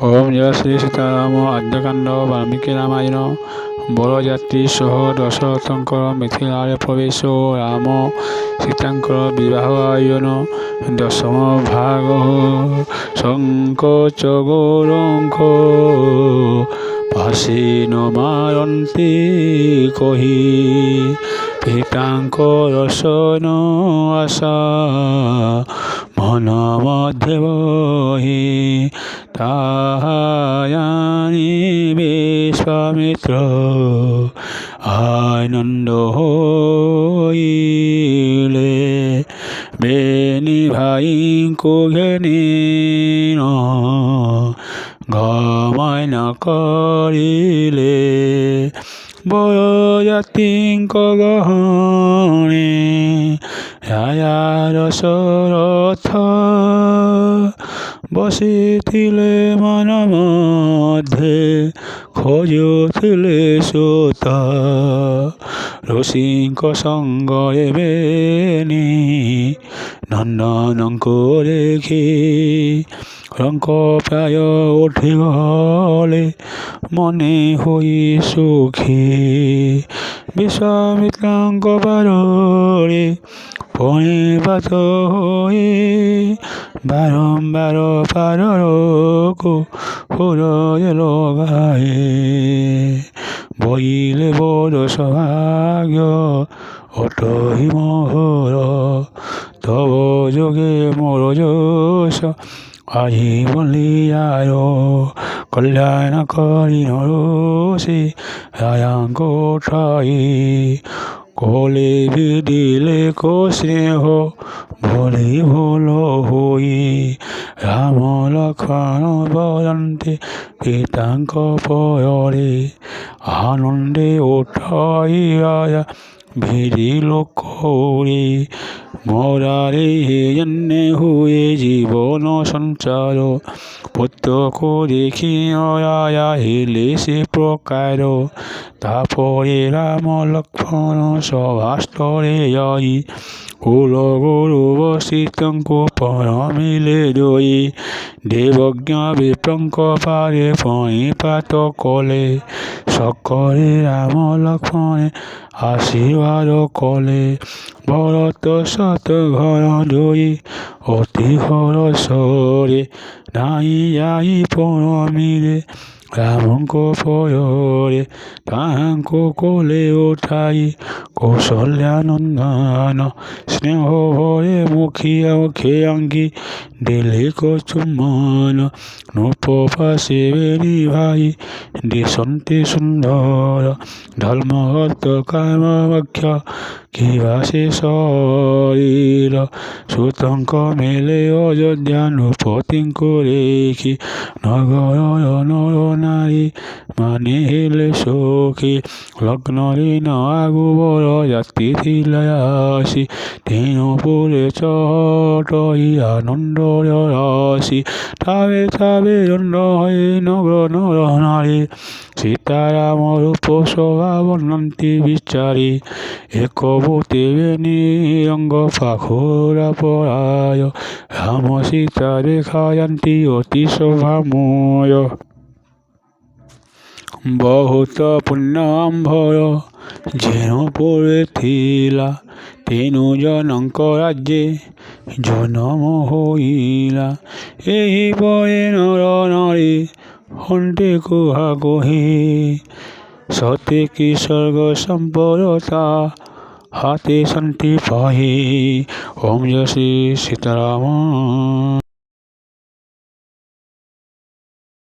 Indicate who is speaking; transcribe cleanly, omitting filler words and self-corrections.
Speaker 1: ওম জয় শ্রী সীতারাম। আদ্যকাণ্ড বাল্মীকি রামায়ণ। বরযাত্রী সহ দশরথঙ্কর মিথিলারে প্রবেশ রাম সীতাঙ্কর বিবাহ আয়োজন। দশম ভাগ। শঙ্কচ গৌরঙ্ক পাশিন মারন্তি কহি পিতাঙ্কর শয়ন আশা মন মধ্যে বহি তাহায়ানি বিশ্বামিত্র আনন্দ হইলে বেনি ভাই কুঘেনি গমায় না করিলে বরযাত্রীঙ্ক গহনে রাজা দশরথ বসিছিলে মন মধ্যে খোঁজুଥିଲେ সুত রসিঙ্ক সঙ্গে বেনি নন্দনঙ্ক দেখি রঙ্ক প্রায় উঠি গলে মনে হই সুখী বিশ্বামিত্রাঙ্ক বারে পরিবাত হয়ে বারম্বার পারক হৃদয় লগায়ে বইলে বড় সৌভাগ্য অটহি মোহর তব যোগে মোর যশ আজি বলিয়ার কল্যাণ করি নরসি রায়াঙ্ক ঠাই কোলে বিদিলে কো স্নেহ ভুলি ভুল হই রাম লক্ষ্মণ বরন্তে পিতাঙ্ক পরে আনন্দে উঠাইয়া ভিড়িল কৌরি মোরারে জন্যে হুয়ে জীবন সঞ্চার প্রত্যক্ষ দেখিয়া হেলে সে প্রকার তারপরে রাম লক্ষ্মণ সভাস্থলে যাই কুল গুরু বসিতঙ্ক পরমিলে দই দেবজ্ঞা বিপ্রঙ্ক পারে পণিপাত কলে সকলে রাম লক্ষ্মণে আশীর্বাদ কলে ভরত শত ঘর দই অতি ঘর সরে নাই যাই পরমিলে রামঙ্ক পরে তাহাঙ্ক কোলে উঠাই কৌশল্যানন্দন স্নেহ ভরে মুখিয়া মুখে আঙ্গি দিলে চুম্বন নূপ পাশে বেনি ভাই দিশন্তি সুন্দর ধর্মহর্ত কামাক্ষ কি ভাসে শরীর সুতঙ্ক মেলে অযোধ্যা নৃপতিঙ্ক রেখি নগর নর নারী মানে হেলে সখী লগ্নরে আগু বরযাত্রী থিলায়াসি তৃণপুরে চটই আনন্দ রাশি ঠাবে ঠাবে দণ্ড হয়ে নগর নর নারী সীতারাম রূপ শোভা বর্ণন্তি বিচারি একবতে বেনি রঙ্গ পাখুরা পরায় রাম সীতা দেখায়ান্তি অতি শোভাময় বহুত পুণ্যম্ভর যেন পড়ে থিলা তেনু জনঙ্ক রাজ্যে জনম হইলা এই পরে নর নারী হন্তে কুহা কহি সতে কি স্বর্গ সম্পদতা হাতে শান্তি পাহি। ওম জয় শ্রী সীতারাম।